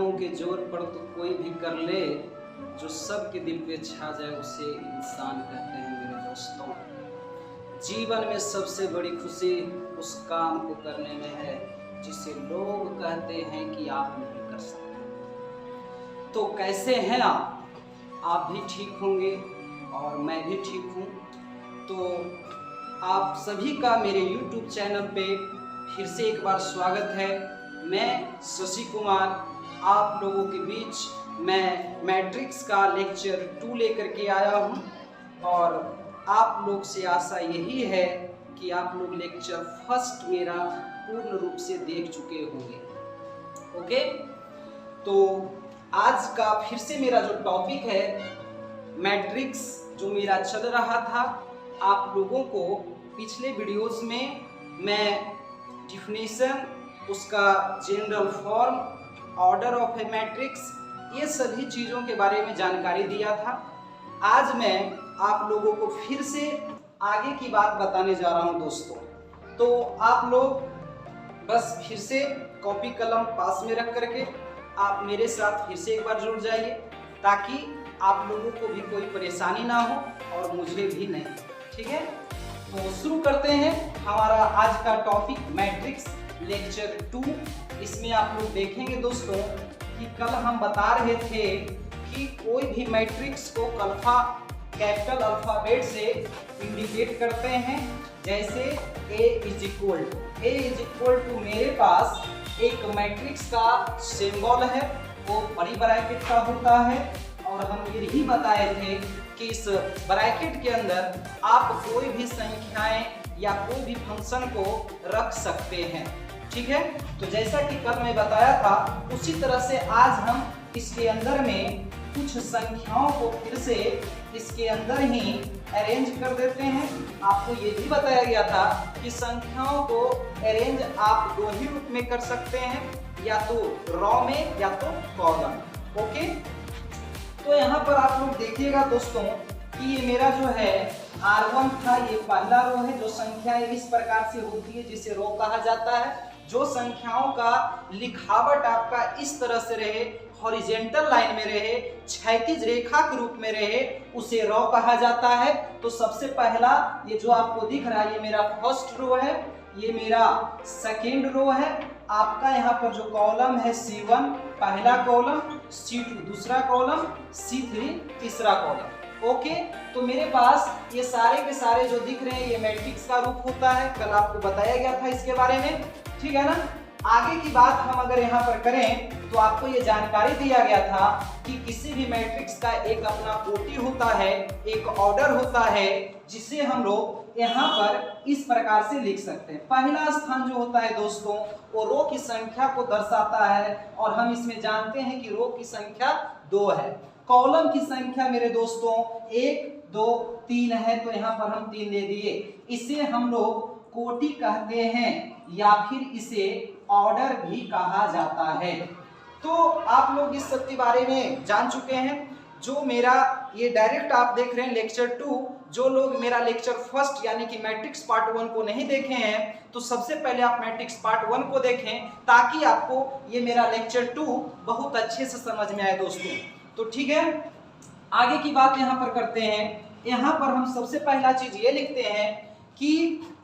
इंद्रियों के जोर पर तो कोई भी कर ले, जो सबके दिल पे छा जाए उसे इंसान कहते हैं मेरे दोस्तों। जीवन में सबसे बड़ी खुशी उस काम को करने में है जिसे लोग कहते हैं कि आप नहीं कर सकते। तो कैसे हैं आप भी ठीक होंगे और मैं भी ठीक हूँ। तो आप सभी का मेरे YouTube चैनल पे फिर से एक बार स्वागत है। मैं शशि कुमार आप लोगों के बीच मैं मैट्रिक्स का लेक्चर 2 लेकर के आया हूँ और आप लोग से आशा यही है कि आप लोग लेक्चर फर्स्ट मेरा पूर्ण रूप से देख चुके होंगे। ओके, तो आज का फिर से मेरा जो टॉपिक है मैट्रिक्स जो मेरा चल रहा था, आप लोगों को पिछले वीडियोस में मैं डिफिनेशन, उसका general form, order of A matrix, ये सभी चीज़ों के बारे में जानकारी दिया था। आज मैं आप लोगों को फिर से आगे की बात बताने जा रहा हूं दोस्तों। तो आप लोग बस फिर से कॉपी कलम पास में रख करके आप मेरे साथ फिर से एक बार जुड़ जाइए ताकि आप लोगों को भी कोई परेशानी ना हो और मुझे भी नहीं। ठीक है, तो शुरू करते हैं हमारा आज का टॉपिक मैट्रिक्स लेक्चर 2। इसमें आप लोग देखेंगे दोस्तों कि कल हम बता रहे थे कि कोई भी मैट्रिक्स को कैपिटल अल्फाबेट से इंडिकेट करते हैं। जैसे A इज इक्वल टू मेरे पास एक मैट्रिक्स का सिंबल है, वो बड़ी ब्रैकेट का होता है और हम यही बताए थे कि इस ब्रैकेट के अंदर आप कोई भी संख्याएं या कोई भी फंक्शन को रख सकते हैं। ठीक है, तो जैसा कि कल मैं बताया था उसी तरह से आज हम इसके अंदर में कुछ संख्याओं को फिर से इसके अंदर ही अरेंज कर देते हैं। आपको ये भी बताया गया था कि संख्याओं को अरेंज आप दो ही रूप में कर सकते हैं, या तो रॉ में या तो कॉलम। ओके, तो यहाँ पर आप लोग देखिएगा दोस्तों कि ये मेरा जो है R1 था, ये पहला रो है। जो संख्याएं इस प्रकार से होती है जिसे रो कहा जाता है। जो संख्याओं का लिखावट आपका इस तरह से रहे, हॉरिजेंटल लाइन में रहे, क्षैतिज रेखा के रूप में रहे, उसे रो कहा जाता है। तो सबसे पहला ये जो आपको दिख रहा है ये मेरा फर्स्ट रो है, ये मेरा सेकेंड रो है। आपका यहाँ पर जो कॉलम है C1 पहला कॉलम, C2 दूसरा कॉलम, C3 तीसरा कॉलम। ओके, तो मेरे पास ये सारे के सारे जो दिख रहे हैं ये मैट्रिक्स का रूप होता है। कल आपको बताया गया था इसके बारे में, ठीक है ना। आगे की बात हम अगर यहाँ पर करें तो आपको ये जानकारी दिया गया था कि किसी भी मैट्रिक्स का एक अपना कोटि होता है, एक ऑर्डर होता है, जिसे हम लोग यहाँ पर इस प्रकार से लिख सकते हैं। पहला स्थान जो होता है दोस्तों वो रो की संख्या को दर्शाता है और हम इसमें जानते हैं कि रो की संख्या 2 है। कॉलम की संख्या मेरे दोस्तों 1 2 3 है, तो यहाँ पर हम 3 दे दिए। इसे हम लोग कोटि कहते हैं या फिर इसे ऑर्डर भी कहा जाता है। तो आप लोग इस सब के बारे में जान चुके हैं। जो मेरा ये डायरेक्ट आप देख रहे हैं लेक्चर 2, जो लोग मेरा लेक्चर फर्स्ट यानी कि मैट्रिक्स पार्ट 1 को नहीं देखे हैं तो सबसे पहले आप मैट्रिक्स पार्ट 1 को देखें ताकि आपको ये मेरा लेक्चर 2 बहुत अच्छे से समझ में आए दोस्तों। तो ठीक है, आगे की बात यहाँ पर करते हैं। यहाँ पर हम सबसे पहला चीज ये लिखते हैं कि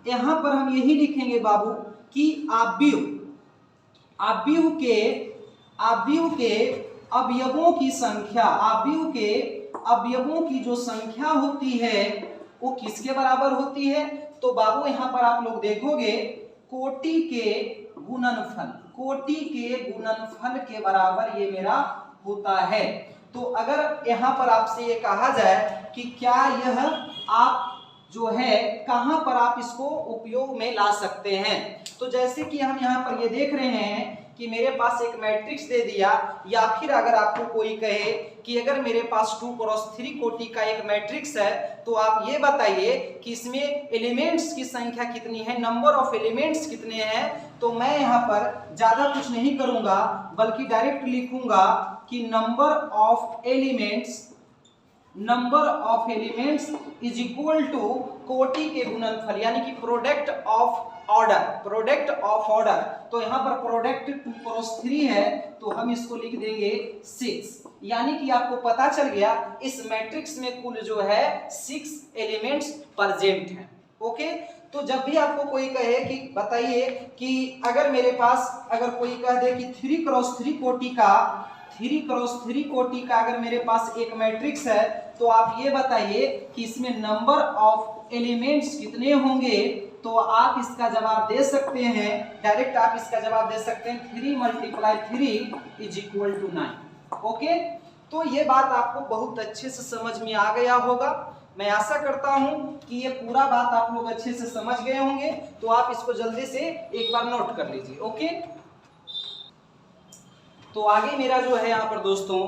यहाँ पर हम यही लिखेंगे बाबू कि आव्यूह के अवयवों की संख्या, आव्यूह के अवयवों की जो संख्या होती है वो किसके बराबर होती है। तो बाबू यहाँ पर आप लोग देखोगे कोटि के गुणनफल के बराबर ये मेरा होता है। तो अगर यहाँ पर आपसे ये कहा जाए कि क्या यह आप जो है कहां पर आप इसको उपयोग में ला सकते हैं, तो जैसे कि हम यहाँ पर ये देख रहे हैं कि मेरे पास एक मैट्रिक्स दे दिया, या फिर अगर आपको कोई कहे कि अगर मेरे पास 2x3 कोटि का एक मैट्रिक्स है तो आप ये बताइए कि इसमें एलिमेंट्स की संख्या कितनी है, नंबर ऑफ एलिमेंट्स कितने हैं। तो मैं यहाँ पर ज्यादा कुछ नहीं करूंगा बल्कि डायरेक्ट लिखूंगा कि number of elements number of elements is equal to कोटि के गुणनफल, यानी कि product of order, product of order. तो यहाँ पर प्रोडक्ट 2 क्रॉस 3 है, तो हम इसको लिख देंगे 6, यानी कि आपको पता चल गया इस मैट्रिक्स में कुल जो है 6 एलिमेंट्स प्रेजेंट हैं। ओके, तो जब भी आपको कोई कहे कि बताइए कि अगर मेरे पास अगर कोई कह दे कि 3 क्रॉस 3 कोटि का 3 क्रॉस 3 कोटि का अगर मेरे पास एक मैट्रिक्स है, तो आप ये बताइए कि इसमें नंबर ऑफ एलिमेंट्स कितने होंगे। तो आप इसका जवाब दे सकते हैं, डायरेक्ट आप इसका जवाब दे सकते हैं 3 × 3 = 9। ओके, तो ये बात आपको बहुत अच्छे से समझ में आ गया होगा। मैं आशा करता हूं कि ये पूरा बात आप लोग अच्छे से समझ गए होंगे। तो आप इसको जल्दी से एक बार नोट कर लीजिए। ओके, तो आगे मेरा जो है यहाँ पर दोस्तों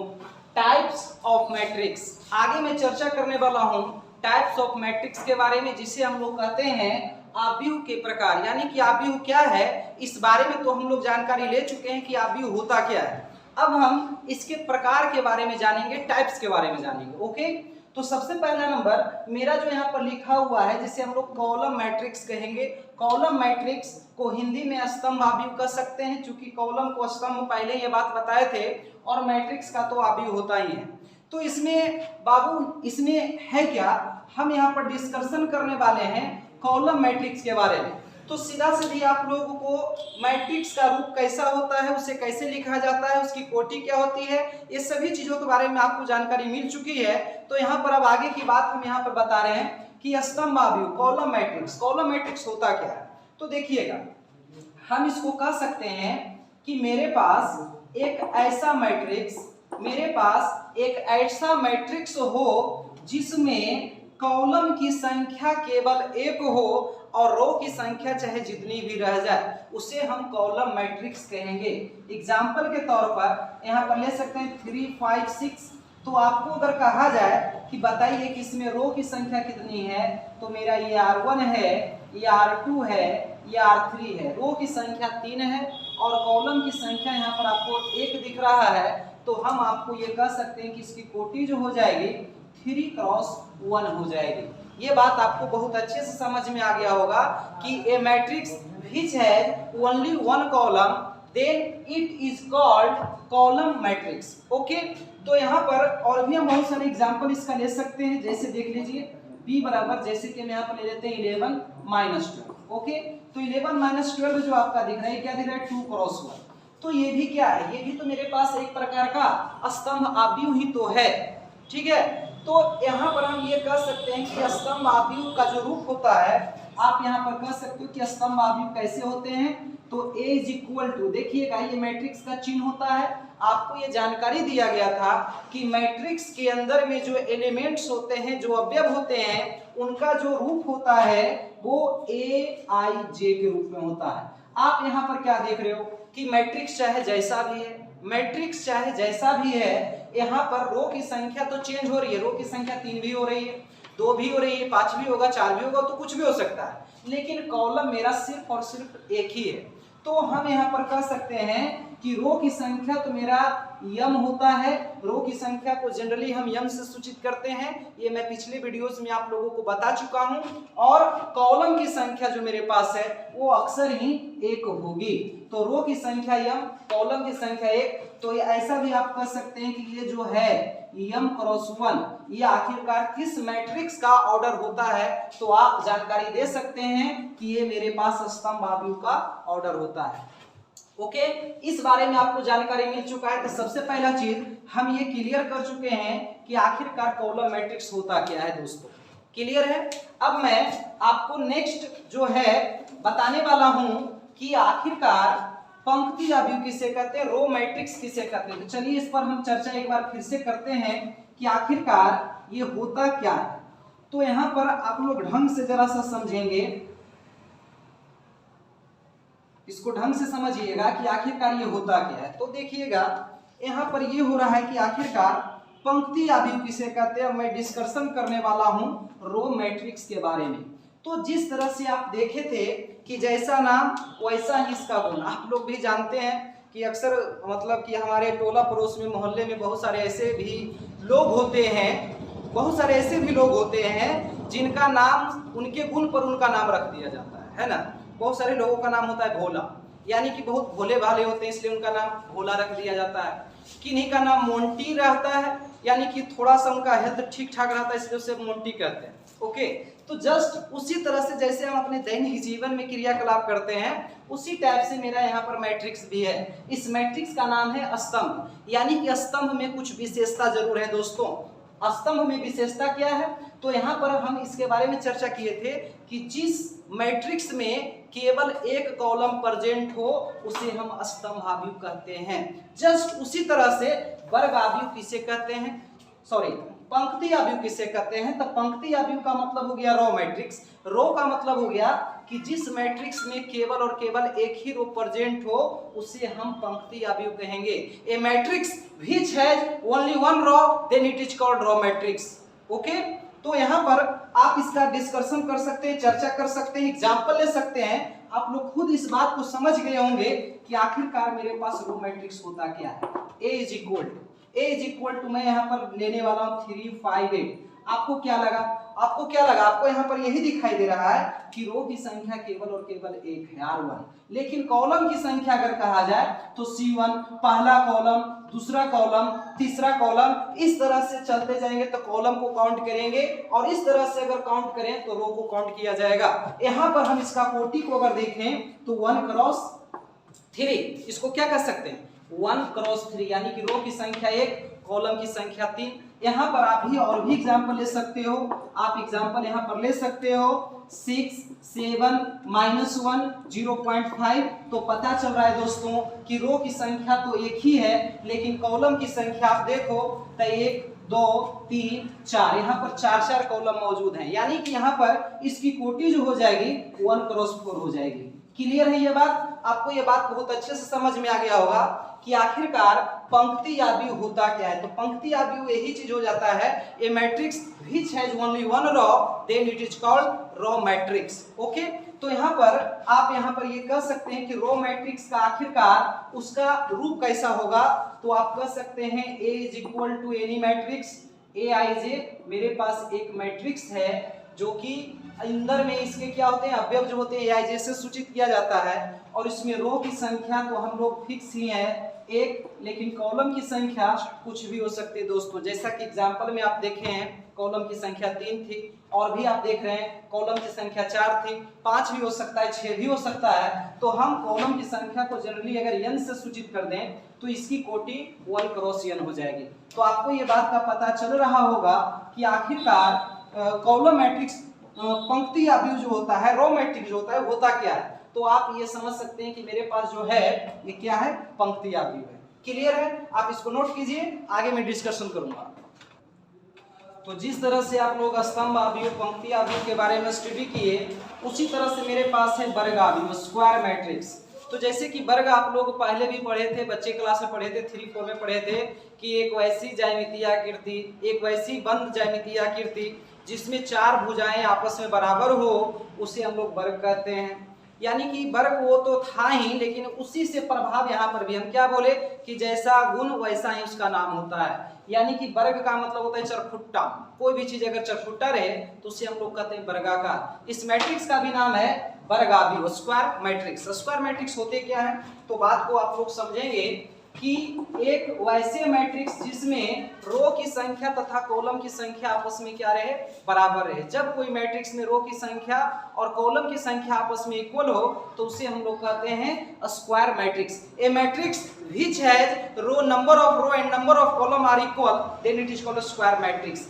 टाइप्स ऑफ मैट्रिक्स, आगे मैं चर्चा करने वाला हूँ टाइप्स ऑफ मैट्रिक्स के बारे में, जिसे हम लोग कहते हैं आव्यूह के प्रकार। यानी कि आव्यूह क्या है, इस बारे में तो हम लोग जानकारी ले चुके हैं कि आव्यूह होता क्या है। अब हम इसके प्रकार के बारे में जानेंगे, टाइप्स के बारे में जानेंगे। ओके, तो सबसे पहला नंबर मेरा जो यहाँ पर लिखा हुआ है, जिसे हम लोग कॉलम मैट्रिक्स कहेंगे। कॉलम मैट्रिक्स को हिंदी में स्तंभ आव्यूह कह सकते हैं, क्योंकि कॉलम को स्तंभ पहले ये बात बताए थे, और मैट्रिक्स का तो आव्यूह होता ही है। तो इसमें बाबू इसमें है क्या, हम यहाँ पर डिस्कशन करने वाले हैं कॉलम मैट्रिक्स के बारे में। तो सीधा सीधी आप लोगों को मैट्रिक्स का रूप कैसा होता है, उसे कैसे लिखा जाता है, उसकी कोटि क्या होती है, ये सभी चीजों के बारे में आपको जानकारी मिल चुकी है। तो यहाँ पर अब आगे की बात हम यहाँ पर बता रहे हैं कि स्तंभ आव्यूह कॉलम मैट्रिक्स, कॉलम मैट्रिक्स होता क्या है। तो देखिएगा, हम इसको कह सकते हैं कि मेरे पास एक ऐसा मैट्रिक्स हो जिसमें कॉलम की संख्या केवल 1 हो और रो की संख्या चाहे जितनी भी रह जाए, उसे हम कॉलम मैट्रिक्स कहेंगे। एग्जाम्पल के तौर पर यहाँ पर ले सकते हैं 3, 5, 6। तो आपको अगर कहा जाए कि बताइए कि इसमें रो की संख्या कितनी है, तो मेरा ये R1 है, ये R2 है, ये R3 है। रो की संख्या 3 है और कॉलम की संख्या यहाँ पर आपको 1 दिख रहा है। तो हम आपको ये कह सकते हैं कि इसकी कोटि जो हो जाएगी 3 × 1 हो जाएगी। ये बात आपको बहुत अच्छे से समझ में आ गया होगा कि ए matrix which has only one column then it is called column matrix। Okay, तो यहाँ पर और भी हम बहुत सारे एग्जांपल इसका ले सकते हैं। जैसे देख लीजिए b बराबर, जैसे कि हम यहाँ पर ले लेते हैं 11 - 12। ओके, तो 11 - 12 जो आपका दिख रहा है, क्या दिख रहा है 2 × 1। तो ये भी क्या है, ये भी तो मेरे पास एक प्रकार का स्तंभ आव्यूह ही तो है। ठीक है, तो यहाँ पर हम ये कह सकते हैं कि स्तंभ आव्यूह का जो रूप होता है, आप यहाँ पर कह सकते हो कि स्तंभ आव्यूह कैसे होते हैं। तो A = देखिएगा, ये मैट्रिक्स का चिन्ह होता है। आपको ये जानकारी दिया गया था कि मैट्रिक्स के अंदर में जो एलिमेंट्स होते हैं, जो अवयव होते हैं, उनका जो रूप होता है वो AIJ के रूप में होता है। आप यहाँ पर क्या देख रहे हो कि मैट्रिक्स चाहे जैसा भी है, यहाँ पर रो की संख्या तो चेंज हो रही है। रो की संख्या 3 भी हो रही है, 2 भी हो रही है, 5 भी होगा, 4 भी होगा, तो कुछ भी हो सकता है, लेकिन कॉलम मेरा सिर्फ और सिर्फ एक ही है। तो हम यहाँ पर कह सकते हैं कि रो की संख्या तो मेरा यम होता है। रो की संख्या को जनरली हम यम से सूचित करते हैं, ये मैं पिछले वीडियोस में आप लोगों को बता चुका हूं। और कॉलम की संख्या जो मेरे पास है वो अक्सर ही 1 होगी। तो रो की संख्या यम, कॉलम की संख्या 1। तो ये ऐसा भी आप कह सकते हैं कि ये जो है m × 1, ये आखिरकार किस मैट्रिक्स का ऑर्डर होता है। तो आप जानकारी दे सकते हैं कि ये मेरे पास स्तंभ आव्यूह का ऑर्डर होता है। ओके, इस बारे में आपको जानकारी मिल चुका है। तो सबसे पहला चीज हम ये क्लियर कर चुके हैं कि आखिरकार कॉलम मैट्रिक्स होता क्या है। दोस्तों क्लियर है। अब मैं आपको नेक्स्ट जो है बताने वाला हूं कि आखिरकार पंक्ति आव्यूह किसे कहते हैं, रो मैट्रिक्स किसे कहते हैं। तो चलिए इस पर हम चर्चा एक बार फिर से करते हैं कि आखिरकार ये होता क्या है। तो यहाँ पर आप लोग ढंग से जरा सा समझेंगे, इसको ढंग से समझिएगा कि आखिरकार ये होता क्या है। तो देखिएगा यहाँ पर ये हो रहा है कि आखिरकार पंक्ति आव्यूह किसे कहते हैं। मैं डिस्कशन करने वाला हूँ रो मैट्रिक्स के बारे में। तो जिस तरह से आप देखे थे कि जैसा नाम वैसा ही इसका गुण, आप लोग भी जानते हैं कि अक्सर मतलब कि हमारे टोला पड़ोस में, मोहल्ले में बहुत सारे ऐसे भी लोग होते हैं, बहुत सारे ऐसे भी लोग होते हैं जिनका नाम उनके गुण पर उनका नाम रख दिया जाता है ना। बहुत सारे लोगों का नाम होता है भोला, यानी कि बहुत भोले भाले होते हैं इसलिए उनका नाम भोला रख दिया जाता है। किन्हीं का नाम मोंटी रहता है, यानी कि थोड़ा सा उनका हेल्थ ठीक ठाक रहता है इसलिए उसे मोंटी कहते हैं। ओके, तो जस्ट उसी तरह से जैसे हम अपने दैनिक जीवन में क्रियाकलाप करते हैं उसी टाइप से मेरा यहाँ पर मैट्रिक्स भी है। इस मैट्रिक्स का नाम है स्तंभ, यानी कि स्तंभ में कुछ विशेषता जरूर है दोस्तों। स्तंभ में विशेषता क्या है, तो यहाँ पर हम इसके बारे में चर्चा किए थे कि जिस मैट्रिक्स में केवल एक कॉलम प्रेजेंट हो उसे हम स्तंभाव्यूह कहते हैं। जस्ट उसी तरह से वर्ग आव्यूह किसे कहते हैं, सॉरी पंक्ति आव्यूह किसे कहते हैं, तो पंक्ति आव्यूह का मतलब हो गया रो मैट्रिक्स। रो का मतलब हो गया कि जिस मैट्रिक्स में केवल और केवल एक ही रो प्रेजेंट हो उसे हम पंक्ति आव्यूह कहेंगे। A matrix which has only one row then it is called row matrix. Okay, तो यहाँ पर आप इसका डिस्कशन कर सकते हैं, चर्चा कर सकते हैं, एग्जाम्पल ले सकते हैं। आप लोग खुद इस बात को समझ गए होंगे कि आखिरकार मेरे पास रो मैट्रिक्स होता क्या है। ए इज इक्वल टू मैं यहाँ पर लेने वाला हूँ 3, 5, 8। आपको क्या लगा, आपको यहाँ पर यही दिखाई दे रहा है कि रो की संख्या केवल और केवल एक है R1, लेकिन कॉलम की संख्या अगर कहा जाए तो C1 पहला कॉलम, दूसरा कॉलम, तीसरा कॉलम, इस तरह से चलते जाएंगे तो कॉलम को काउंट करेंगे और इस तरह से अगर काउंट करें तो रो को काउंट किया जाएगा। यहाँ पर हम इसका कोटि को अगर देखें तो 1 क्रॉस 3, इसको क्या कर सकते हैं 1 क्रॉस 3, यानी कि रो की संख्या 1, कॉलम की संख्या 3। यहाँ पर आप भी और भी एग्जाम्पल ले सकते हो। आप एग्जाम्पल यहाँ पर ले सकते हो 6, 7, -1, 0.5। तो पता चल रहा है दोस्तों कि रो की संख्या तो एक ही है लेकिन कॉलम की संख्या आप देखो तो 1, 2, 3, 4, यहाँ पर 4 कॉलम मौजूद हैं, यानी कि यहाँ पर इसकी कोटि जो हो जाएगी 1 क्रॉस 4 हो जाएगी। क्लियर है ये बात? आपको ये बात बहुत अच्छे से समझ में आ गया होगा कि आखिरकार पंक्ति आव्यूह होता क्या है। तो पंक्ति आव्यूह यही चीज हो जाता है, a matrix which has only one row then it is called row matrix. Okay, तो यहाँ पर ये कह सकते हैं कि रो मैट्रिक्स का आखिरकार उसका रूप कैसा होगा, तो आप कह सकते हैं a is equal to any matrix a i j. मेरे पास एक मैट्रिक्स है जो कि अंदर में इसके क्या होते हैं अवयव जो होते हैं ए आई जे से सूचित किया जाता है और इसमें रो की संख्या तो हम लोग फिक्स ही है 1, लेकिन कॉलम की संख्या कुछ भी हो सकती है दोस्तों। जैसा कि एग्जांपल में आप देखे हैं कॉलम की संख्या 3 थी और भी आप देख रहे हैं कॉलम की संख्या 4 थी, 5 भी हो सकता है, 6 भी हो सकता है। तो हम कॉलम की संख्या को जनरली अगर n से सूचित कर दें तो इसकी कोटि 1 क्रॉस n हो जाएगी। तो आपको ये बात का पता चल रहा होगा कि आखिरकार कॉलम मैट्रिक्स पंक्ति आव्यूह जो होता है, रो मैट्रिक्स जो होता है होता क्या है। तो आप ये समझ सकते हैं कि मेरे पास जो है ये क्या है पंक्ति आव्यूह है। क्लियर है? आप इसको नोट कीजिए, आगे मैं डिस्कशन करूंगा। तो जिस तरह से आप लोग स्तंभ आव्यूह, पंक्ति आव्यूह के बारे में स्टडी किए उसी तरह से मेरे पास है वर्ग आव्यूह, स्क्वायर मैट्रिक्स। तो जैसे कि वर्ग आप लोग पहले भी पढ़े थे, बच्चे क्लास में पढ़े थे, 3, 4 में पढ़े थे कि एक वैसी ज्यामितीय आकृति, एक वैसी बंद ज्यामितीय आकृति जिसमें 4 भुजाएं आपस में बराबर हो उसे हम लोग वर्ग कहते हैं। यानी कि वर्ग वो तो था ही लेकिन उसी से प्रभाव यहाँ पर भी हम क्या बोले कि जैसा गुण वैसा ही उसका नाम होता है। यानी कि वर्ग का मतलब होता है चरखुट्टा, कोई भी चीज अगर चरखुट्टा रहे तो उसे हम लोग कहते हैं वर्गाकार। इस मैट्रिक्स का भी नाम है वर्ग आव्यूह, स्क्वायर मैट्रिक्स। स्क्वायर मैट्रिक्स होते क्या है तो बात को आप लोग समझेंगे कि एक वैसे मैट्रिक्स जिसमें रो की संख्या तथा कॉलम की संख्या आपस में क्या रहे बराबर रहे। जब कोई मैट्रिक्स में रो की संख्या और कॉलम की संख्या आपस में इक्वल हो तो उसे हम लोग कहते हैं square matrix. A matrix which has row number of row and number of column are equal then it is called square matrix.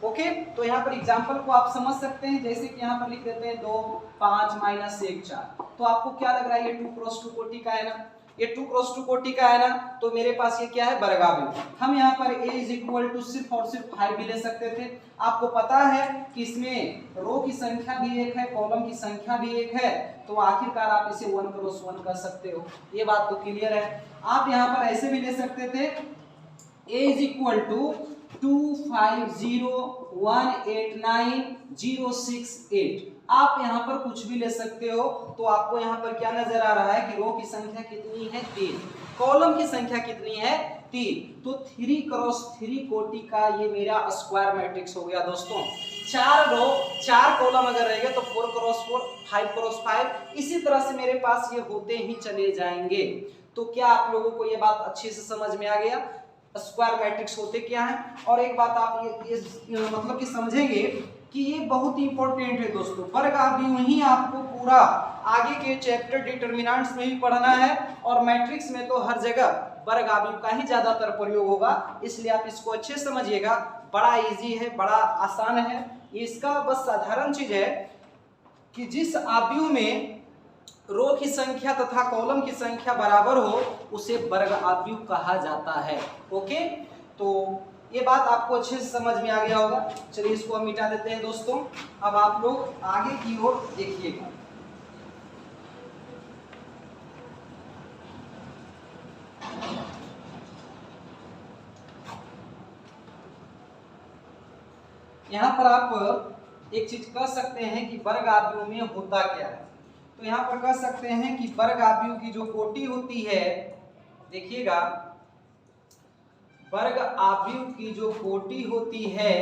Okay, तो यहाँ पर एग्जांपल को आप समझ सकते हैं, जैसे कि यहाँ पर लिख देते हैं 2, 5, -1, 4। तो आपको क्या लग रहा है ये 2 क्रॉस 2 कोटि का है ना, ये 2 क्रॉस 2 कोटि का है ना, तो मेरे पास ये क्या है वर्ग आव्यूह। हम यहाँ पर a इज इक्वल टू सिर्फ और सिर्फ 5 भी ले सकते थे। आपको पता है कि इसमें रो की संख्या भी 1 है, कॉलम की संख्या भी 1 है, तो आखिरकार आप इसे 1 क्रॉस 1 कर सकते हो। ये बात तो क्लियर है। आप यहाँ पर ऐसे भी ले सकते थे a इज इक्वल टू 250189068। आप यहाँ पर कुछ भी ले सकते हो। तो आपको यहाँ पर क्या नजर आ रहा है कि रो की संख्या कितनी है 3, कॉलम की संख्या कितनी है 3, तो 3 क्रॉस 3 कोटि का ये मेरा स्क्वायर मैट्रिक्स हो गया दोस्तों। 4 रो 4 कॉलम अगर रहेगा तो 4 क्रॉस 4, 5 क्रॉस 5, इसी तरह से मेरे पास ये होते ही चले जाएंगे। तो क्या आप लोगों को ये बात अच्छे से समझ में आ गया स्क्वायर मैट्रिक्स होते क्या है? और एक बात आप ये मतलब कि समझेंगे कि ये बहुत इंपॉर्टेंट है दोस्तों। वर्ग आव्यूह ही आपको पूरा आगे के चैप्टर डिटरमिनेंट्स में भी पढ़ना है और मैट्रिक्स में तो हर जगह वर्ग आव्यूह का ही ज्यादातर प्रयोग होगा, इसलिए आप इसको अच्छे से समझिएगा। बड़ा इजी है, बड़ा आसान है। इसका बस साधारण चीज है कि जिस आव्यूह में रो की संख्या तथा कॉलम की संख्या बराबर हो उसे वर्ग आव्यूह कहा जाता है। ओके, तो ये बात आपको अच्छे से समझ में आ गया होगा। चलिए इसको हम मिटा देते हैं दोस्तों। अब आप लोग आगे की ओर देखिएगा। यहाँ पर आप एक चीज कह सकते हैं कि वर्ग आव्यूह में होता क्या है। तो यहाँ पर कह सकते हैं कि वर्ग आव्यूह की जो कोटि होती है, देखिएगा वर्ग आव्यूह की जो कोटि होती है,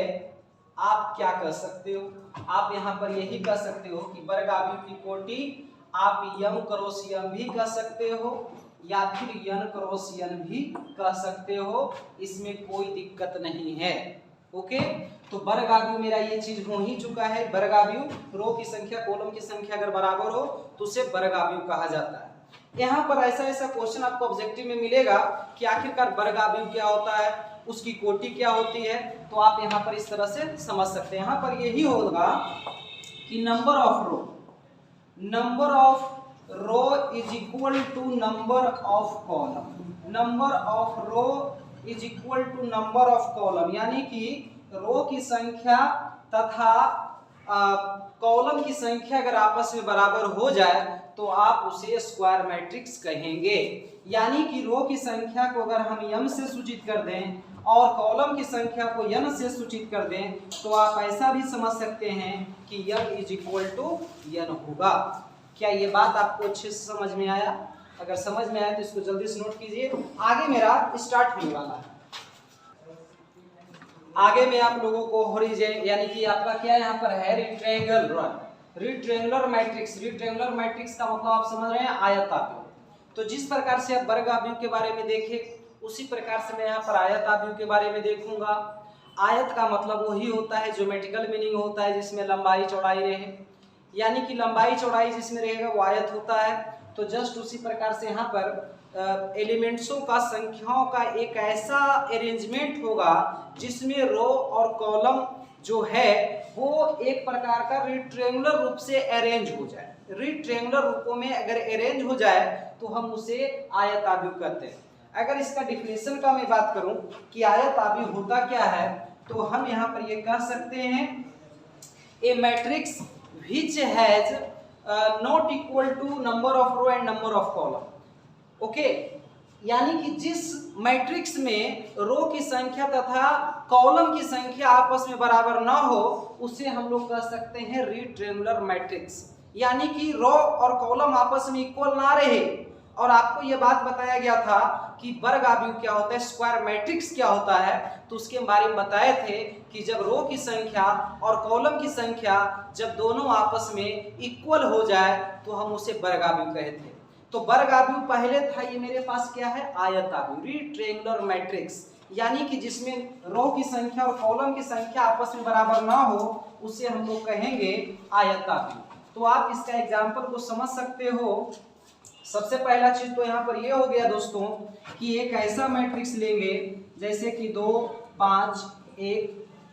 आप क्या कह सकते हो? आप यहाँ पर यही कह सकते हो कि वर्ग आव्यूह की कोटि आप यम क्रॉस यम भी कह सकते हो या फिर यन क्रॉस यन भी कह सकते हो, इसमें कोई दिक्कत नहीं है। ओके, तो वर्ग आव्यूह मेरा ये चीज हो ही चुका है। वर्ग आव्यूह रो की संख्या कॉलम की संख्या अगर बराबर हो तो उसे वर्ग आव्यूह कहा जाता है। यहाँ पर ऐसा क्वेश्चन आपको ऑब्जेक्टिव में मिलेगा कि आखिरकार वर्ग आव्यूह क्या होता है, उसकी कोटि क्या होती है, तो आप यहाँ पर इस तरह से समझ सकते हैं। यहाँ पर यही होगा कि number of row is equal to number of column. Number of row is equal to number of column, यानी कि रो की संख्या तथा कॉलम की संख्या अगर आपस में बराबर हो जाए तो आप उसे स्क्वायर मैट्रिक्स कहेंगे। यानी कि रो की संख्या को अगर हम यम से सूचित कर दें और कॉलम की संख्या को यन से सूचित कर दें तो आप ऐसा भी समझ सकते हैं कि यन इज इक्वल टू यन होगा। क्या ये बात आपको अच्छे से समझ में आया? अगर समझ में आया तो इसको जल्दी से नोट कीजिए। आगे मेरा स्टार्ट होने वाला है। आगे में आप लोगों को हॉरिजॉन्टल यानी कि आपका क्या यहाँ पर है रेक्टेंगुलर मैट्रिक्स। रेक्टेंगुलर मैट्रिक्स का मतलब आप समझ रहे हैं आयत आव्यूह। तो जिस प्रकार से आप वर्ग आव्यूह के बारे में देखे उसी प्रकार से मैं यहाँ पर आयत आव्यूह के बारे में देखूंगा। आयत का मतलब वही होता है, ज्योमेट्रिकल मीनिंग होता है जिसमें लंबाई चौड़ाई रहे, यानी कि लंबाई चौड़ाई जिसमें रहेगा वो आयत होता है। तो जस्ट उसी प्रकार से यहाँ पर एलिमेंट्सों का संख्याओं का एक ऐसा अरेंजमेंट होगा जिसमें रो और कॉलम जो है वो एक प्रकार का रेक्टेंगुलर रूप से अरेंज हो जाए। रेक्टेंगुलर रूपों में अगर अरेंज हो जाए तो हम उसे आयत आव्यूह कहते हैं। अगर इसका डिफिनेशन का मैं बात करूं कि आयत आव्यूह होता क्या है तो हम यहाँ पर ये कह सकते हैं ए matrix which has not equal to number of row and number of column। Okay, यानी कि जिस मैट्रिक्स में रो की संख्या तथा कॉलम की संख्या आपस में बराबर ना हो उसे हम लोग कह सकते हैं रेक्टेंगुलर मैट्रिक्स। यानी कि रो और कॉलम आपस में इक्वल ना रहे। और आपको यह बात बताया गया था कि वर्ग आव्यूह क्या होता है, स्क्वायर मैट्रिक्स क्या होता है, तो उसके बारे में बताए थे कि जब रो की संख्या और कॉलम की संख्या जब दोनों आपस में इक्वल हो जाए तो हम उसे वर्ग आव्यूह कहते हैं। तो वर्ग आव्यूह पहले था, ये मेरे पास क्या है आयत आव्यूह, रेक्टेंगुलर मैट्रिक्स, यानी कि जिसमें रो की संख्या और कॉलम की संख्या आपस में बराबर ना हो उसे हम लोग कहेंगे आयत आव्यूह। तो आप इसका एग्जाम्पल को समझ सकते हो। सबसे पहला चीज तो यहाँ पर ये हो गया दोस्तों कि एक ऐसा मैट्रिक्स लेंगे जैसे कि 2 5 1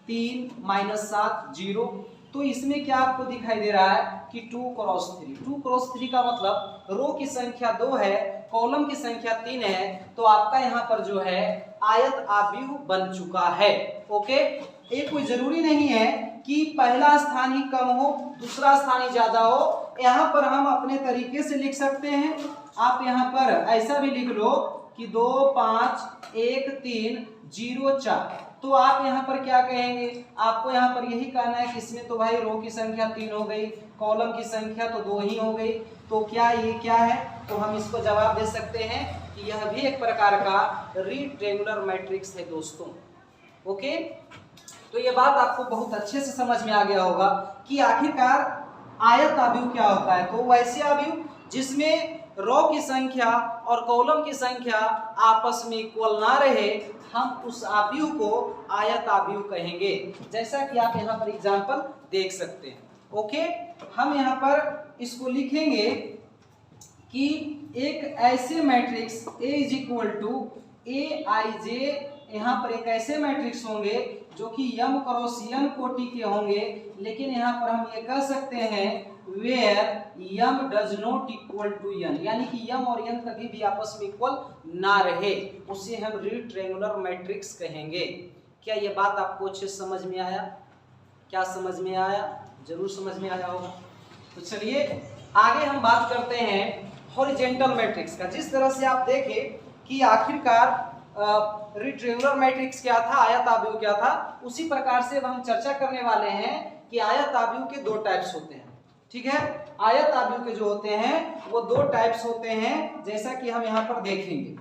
3 -7 0। तो इसमें क्या आपको दिखाई दे रहा है कि 2 क्रॉस 3। 2 क्रॉस 3 का मतलब रो की संख्या 2 है, कॉलम की संख्या 3 है, तो आपका यहाँ पर जो है आयत आव्यूह बन चुका है। ओके, ये कोई जरूरी नहीं है कि पहला स्थान ही कम हो दूसरा स्थान ही ज्यादा हो। यहाँ पर हम अपने तरीके से लिख सकते हैं। आप यहाँ पर ऐसा भी लिख लो कि 2 5 1 3 0 4। तो आप यहाँ पर क्या कहेंगे, आपको यहाँ पर यही कहना है कि इसमें तो भाई रो की संख्या 3 हो गई, कॉलम की संख्या तो 2 ही हो गई, तो क्या ये क्या है, तो हम इसको जवाब दे सकते हैं कि यह भी एक प्रकार का रेक्टेंगुलर मैट्रिक्स है दोस्तों। ओके, तो ये बात आपको बहुत अच्छे से समझ में आ गया होगा कि आखिरकार आयत आव्यूह क्या होता है। तो वैसे आव्यूह जिसमें रो की संख्या और कॉलम की संख्या आपस में इक्वल ना रहे, हम उस आव्यूह को आयत आव्यूह कहेंगे, जैसा कि आप यहाँ पर एग्जांपल देख सकते हैं। ओके, हम यहाँ पर इसको लिखेंगे कि एक ऐसे matrix A is equal to Aij, यहाँ पर एक ऐसे मैट्रिक्स होंगे जो कि m क्रॉस n कोटि के होंगे, लेकिन यहाँ पर हम ये कह सकते हैं where m does not equal to n, यानी कि m और n कभी भी आपस में इक्वल ना रहे, उसे हम रेक्टेंगुलर मैट्रिक्स कहेंगे। क्या ये बात आपको अच्छे समझ में आया? क्या समझ में आया? जरूर समझ में आया होगा। तो चलिए आगे हम बात करते हैं हॉरिजॉन्टल मैट्रिक्स का। जिस तरह से आप देखें कि आखिरकार रेक्टेंगुलर मैट्रिक्स क्या था, आयत आव्यूह क्या था, उसी प्रकार से हम चर्चा करने वाले हैं कि आयत आव्यूह के 2 टाइप्स होते हैं। ठीक है, आयत आव्यूह के जो होते हैं वो 2 टाइप्स होते हैं, जैसा कि हम यहाँ पर देखेंगे।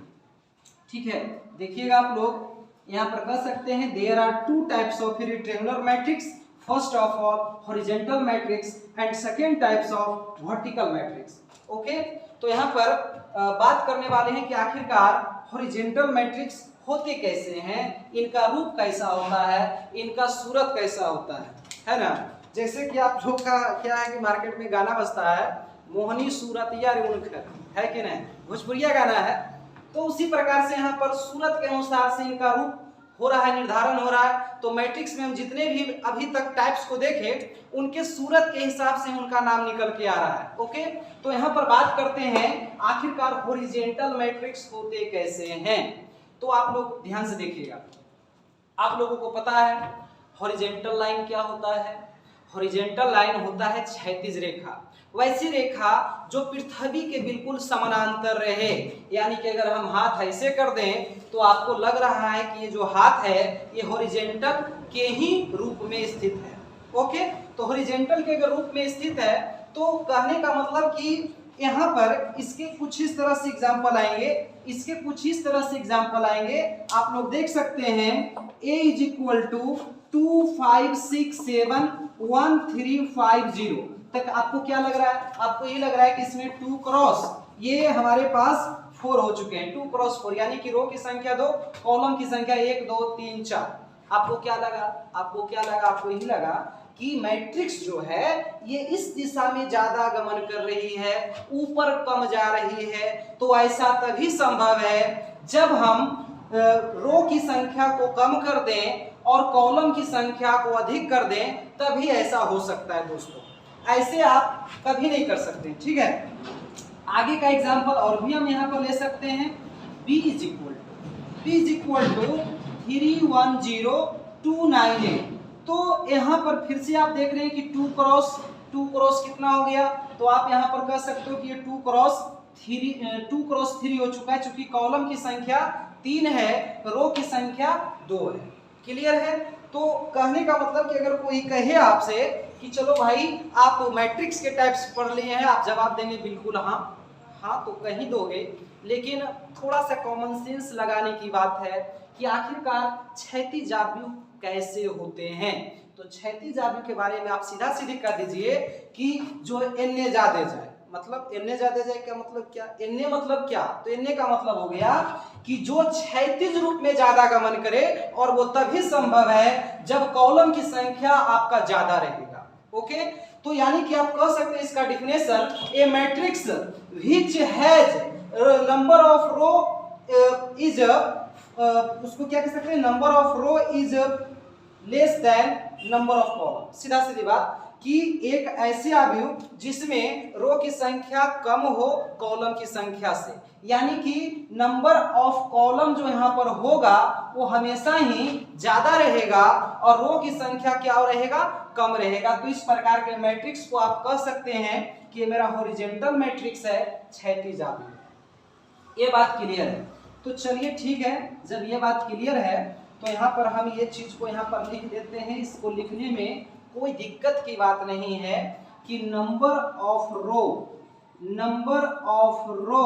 ठीक है, देखिएगा आप लोग यहाँ पर कह सकते हैं there are 2 types of rectangular matrix, first of all horizontal matrix and second types of vertical matrix. Okay, तो यहाँ पर बात करने वाले हैं कि आखिरकार हॉरिजॉन्टल मैट्रिक्स होते कैसे हैं, इनका रूप कैसा होता है, इनका सूरत कैसा होता है ना। जैसे कि आप जो का क्या है कि मार्केट में गाना बजता है, मोहनी सूरत या रेउनखर, है कि नहीं, भोजपुरिया गाना है, तो उसी प्रकार से यहाँ पर सूरत के अनुसार से इनका रूप हो रहा है, निर्धारण हो रहा है। तो मैट्रिक्स में हम जितने भी अभी तक टाइप्स को देखें, उनके सूरत के हिसाब से उनका नाम निकल के आ रहा है। ओके, तो यहाँ पर बात करते हैं आखिरकार हॉरिजॉन्टल मैट्रिक्स होते कैसे हैं। तो आप लोग ध्यान से देखिएगा, आप लोगों को पता है हॉरिजॉन्टल लाइन क्या होता है। हॉरिजॉन्टल लाइन होता है क्षैतिज रेखा, वैसी रेखा जो पृथ्वी के बिल्कुल समानांतर रहे, यानी कि अगर हम हाथ ऐसे कर दें तो आपको लग रहा है कि ये जो हाथ है ये हॉरिजॉन्टल के ही रूप में स्थित है। ओके, तो हॉरिजॉन्टल के अगर रूप में स्थित है तो कहने का मतलब कि यहाँ पर इसके कुछ इस तरह से एग्जाम्पल आएंगे, इसके कुछ इस तरह से एग्जाम्पल आएंगे। आप लोग देख सकते हैं A इज इक्वल टू 2 5 6 7 1 3 5 0 तक आपको क्या लग रहा है? आपको ये लग रहा है कि इसमें 2 क्रॉस ये हमारे पास 4 हो चुके हैं, 2 क्रॉस 4, यानी कि रो की संख्या 2, कॉलम की संख्या 1 2 3 4। आपको क्या लगा? आपको क्या लगा? आपको यही लगा कि मैट्रिक्स जो है ये इस दिशा में ज्यादा गमन कर रही है, ऊपर कम जा रही है। तो ऐसा तभी संभव है जब हम रो की संख्या को कम कर दें और कॉलम की संख्या को अधिक कर दें, तभी ऐसा हो सकता है दोस्तों, ऐसे आप कभी नहीं कर सकते। ठीक है, आगे का एग्जांपल और भी हम यहाँ पर ले सकते हैं। B इज इक्वल टू 310 तो यहाँ पर फिर से आप देख रहे हैं कि 2 क्रॉस कितना हो गया, तो आप यहाँ पर कह सकते हो कि ये 2 क्रॉस 3 हो चुका है, चूंकि कॉलम की संख्या 3 है, रो की संख्या 2 है। क्लियर है? तो कहने का मतलब कि अगर कोई कहे आपसे कि चलो भाई आप मैट्रिक्स के टाइप्स पढ़ लिए हैं, आप जवाब देंगे बिल्कुल हाँ तो कहीं दोगे, लेकिन थोड़ा सा कॉमन सेंस लगाने की बात है कि आखिरकार क्षैतिज आव्यूह कैसे होते हैं। तो क्षैतिज आव्यूह के बारे में आप सीधा सीधी कर दीजिए कि जो एन ज्यादा जाए, मतलब एन ज्यादा जाए क्या मतलब क्या, एन मतलब क्या, तो एन का मतलब हो गया कि जो क्षैतिज रूप में ज्यादा गमन करे, और वो तभी संभव है जब कॉलम की संख्या आपका ज्यादा रहेगा। ओके, तो यानी कि आप कह सकते हैं इसका definition, a matrix which has number of row is उसको क्या कह सकते हैं, number of row is less than number of column. सीधा सीधी बात कि एक ऐसे आव्यूह जिसमें रो की संख्या कम हो कॉलम की संख्या से, यानी कि नंबर ऑफ कॉलम जो यहाँ पर होगा वो हमेशा ही ज्यादा रहेगा और रो की संख्या क्या रहेगा, कम रहेगा। तो इस प्रकार के मैट्रिक्स को आप कह सकते हैं कि ये मेरा हॉरिजॉन्टल मैट्रिक्स है, क्षैतिज आव्यूह। ये बात क्लियर है? तो चलिए ठीक है, जब ये बात क्लियर है तो यहाँ पर हम ये चीज को यहाँ पर लिख देते हैं। इसको लिखने में कोई दिक्कत की बात नहीं है। कि नंबर ऑफ रो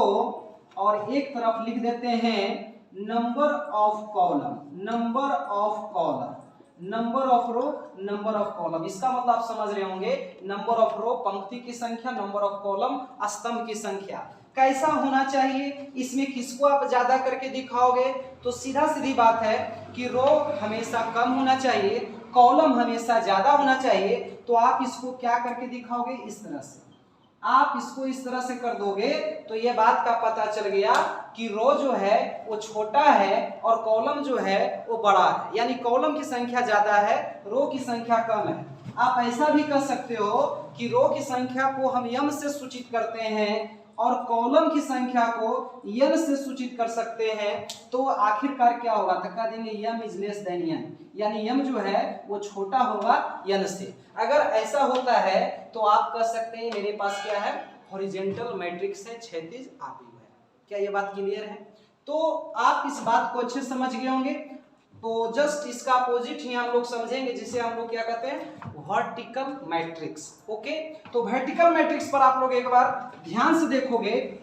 और एक तरफ लिख देते हैं number of column. Number of row, number of column, इसका मतलब आप समझ रहे होंगे, नंबर ऑफ रो पंक्ति की संख्या, नंबर ऑफ कॉलम स्तंभ की संख्या। कैसा होना चाहिए, इसमें किसको आप ज्यादा करके दिखाओगे? तो सीधी बात है कि रो हमेशा कम होना चाहिए, कॉलम हमेशा ज्यादा होना चाहिए। तो आप इसको क्या करके दिखाओगे? इस तरह से। आप इसको इस तरह से कर दोगे तो ये बात का पता चल गया कि रो जो है वो छोटा है और कॉलम जो है वो बड़ा है, यानी कॉलम की संख्या ज्यादा है, रो की संख्या कम है। आप ऐसा भी कर सकते हो कि रो की संख्या को हम यम से सूचित करते हैं और कॉलम की संख्या को यन से सूचित कर सकते हैं। तो आखिरकार क्या होगा? तो कह देंगे यम इज लेस देन यन, यानी यम जो है वो छोटा होगा यन से। अगर ऐसा होता है तो आप कह सकते हैं मेरे पास क्या है? हॉरिजॉन्टल मैट्रिक्स है, क्षैतिज आव्यूह है। क्या ये बात क्लियर है? तो आप इस बात को अच्छे समझ गए होंगे। तो जस्ट इसका अपोजिट ही हम लोग समझेंगे, जिसे हम लोग क्या कहते हैं? Vertical matrix. ओके, तो वर्टिकल मैट्रिक्स पर आप लोग एक बार ध्यान से देखोगे,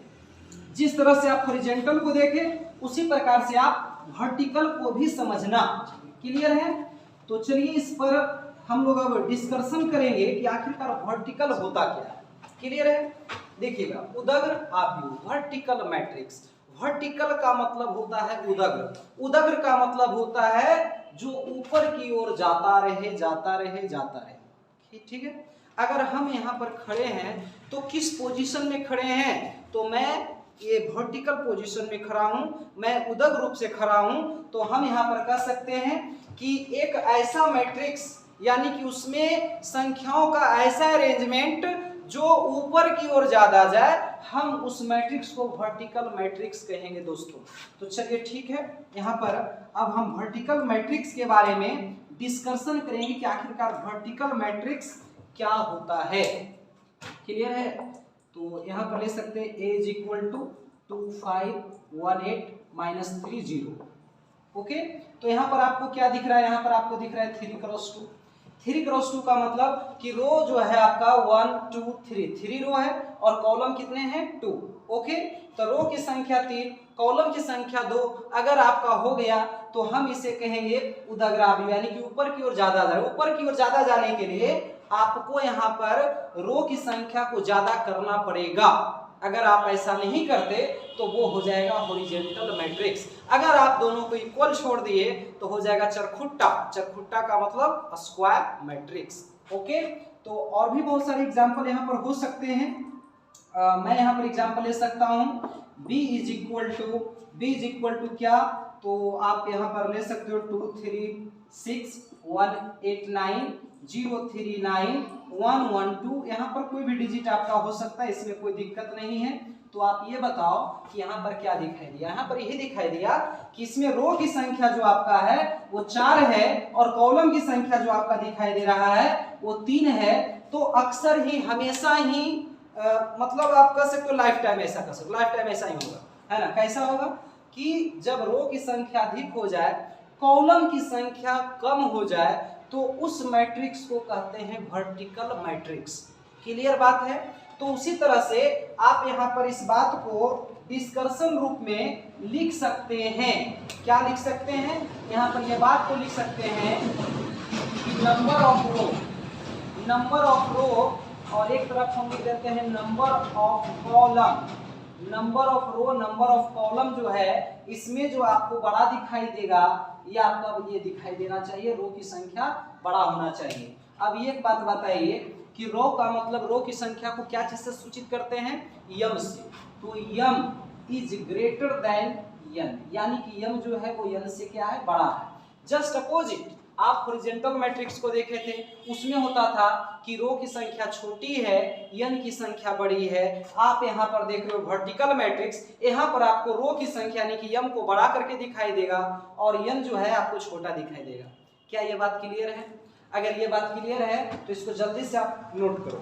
जिस तरह से आप हॉरिजॉन्टल को देखे उसी प्रकार से आप वर्टिकल को भी समझना। क्लियर है? तो चलिए इस पर हम लोग अब डिस्कशन करेंगे कि आखिरकार वर्टिकल होता क्या है। क्लियर है? देखिएगा, उदग्र आव्यूह, वर्टिकल मैट्रिक्स। वर्टिकल का मतलब होता है उदग्र, उदग्र का मतलब होता है जो ऊपर की ओर जाता रहे। ठीक है? अगर हम यहाँ पर खड़े हैं तो किस पोजीशन में खड़े हैं? तो मैं ये वर्टिकल पोजीशन में खड़ा हूं, मैं उदग्र रूप से खड़ा हूं। तो हम यहाँ पर कह सकते हैं कि एक ऐसा मैट्रिक्स, यानी कि उसमें संख्याओं का ऐसा अरेंजमेंट जो ऊपर की ओर ज्यादा जाए, हम उस मैट्रिक्स को वर्टिकल मैट्रिक्स कहेंगे दोस्तों। तो चलिए ठीक है, यहाँ पर अब हम वर्टिकल मैट्रिक्स के बारे में डिस्कशन करेंगे कि आखिरकार वर्टिकल मैट्रिक्स क्या होता है। क्लियर है? तो यहाँ पर ले सकते हैं A is equal to 2518 minus 30। Okay, तो यहाँ पर आपको क्या दिख रहा है? यहाँ पर आपको दिख रहा है 3x2। 3x2 का मतलब कि रो जो है आपका 1 2 3 रो है और कॉलम कितने हैं? 2। ओके, तो रो की संख्या 3, कॉलम की संख्या 2 अगर आपका हो गया तो हम इसे कहेंगे उदग्र आव्यूह, यानी कि ऊपर की ओर ज्यादा जाए। ऊपर की ओर ज्यादा जाने के लिए आपको यहाँ पर रो की संख्या को ज्यादा करना पड़ेगा। अगर आप ऐसा नहीं करते तो वो हो जाएगा हॉरिजॉन्टल मैट्रिक्स। अगर आप दोनों को इक्वल छोड़ दिए तो हो जाएगा चरखुट्टा। चरखुट्टा का मतलब स्क्वायर मैट्रिक्स। ओके, तो और भी बहुत सारे एग्जांपल यहाँ पर हो सकते हैं। मैं यहाँ पर एग्जांपल ले सकता हूँ b इज इक्वल टू क्या? तो आप यहाँ पर ले सकते हो 2 3 6 1 8 9 0 3 9 1 1 2। यहाँ पर कोई भी डिजिट आपका हो सकता है, इसमें कोई दिक्कत नहीं है। तो आप ये बताओ कि यहाँ पर क्या दिखाई दिया? यहाँ पर यही दिखाई दिया कि इसमें रो की संख्या जो आपका है वो 4 है और कॉलम की संख्या जो आपका दिखाई दे रहा है वो 3 है। तो अक्सर ही हमेशा ही मतलब आप कह सकते हो लाइफ टाइम ऐसा कर सकते हो, लाइफ टाइम ऐसा ही होगा, है ना? कैसा होगा कि जब रो की संख्या अधिक हो जाए, कॉलम की संख्या कम हो जाए, तो उस मैट्रिक्स को कहते हैं वर्टिकल मैट्रिक्स। क्लियर बात है? तो उसी तरह से आप यहाँ पर इस बात को डिस्कशन रूप में लिख सकते हैं। क्या लिख सकते हैं? यहाँ पर यह बात को लिख सकते हैं कि नंबर ऑफ रो और एक तरफ हम लिख देते हैं number of column. Number of row, number of column जो है इसमें जो आपको बड़ा दिखाई देगा ये आपका ये दिखाई देना चाहिए, रो की संख्या बड़ा होना चाहिए। अब ये बात बताइए कि रो का मतलब रो की संख्या को क्या चीज से सूचित करते हैं? यम से। तो यम इज ग्रेटर देन यन, यानी कि यम जो है वो यन से क्या है? बड़ा है। जस्ट अपोजिट आप हॉरिजॉन्टल मैट्रिक्स को देखे थे, उसमें होता था कि रो की संख्या छोटी है, यन की संख्या बड़ी है। आप यहाँ पर देख रहे हो वर्टिकल मैट्रिक्स, यहाँ पर आपको रो की संख्या यानी कि यम को बड़ा करके दिखाई देगा और यन जो है आपको छोटा दिखाई देगा। क्या ये बात क्लियर है? अगर ये बात क्लियर है तो इसको जल्दी से आप नोट करो।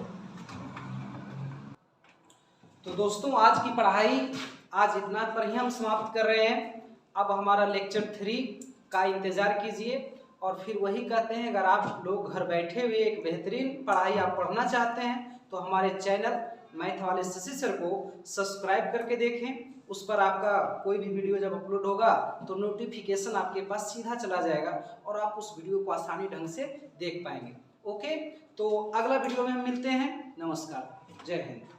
तो दोस्तों आज की पढ़ाई आज इतना पर ही हम समाप्त कर रहे हैं। अब हमारा लेक्चर 3 का इंतजार कीजिए और फिर वही कहते हैं, अगर आप लोग घर बैठे हुए एक बेहतरीन पढ़ाई आप पढ़ना चाहते हैं तो हमारे चैनल मैथ वाले शशि सर को सब्सक्राइब करके देखें। उस पर आपका कोई भी वीडियो जब अपलोड होगा तो नोटिफिकेशन आपके पास सीधा चला जाएगा और आप उस वीडियो को आसानी ढंग से देख पाएंगे। ओके, तो अगला वीडियो में हम मिलते हैं। नमस्कार, जय हिंद।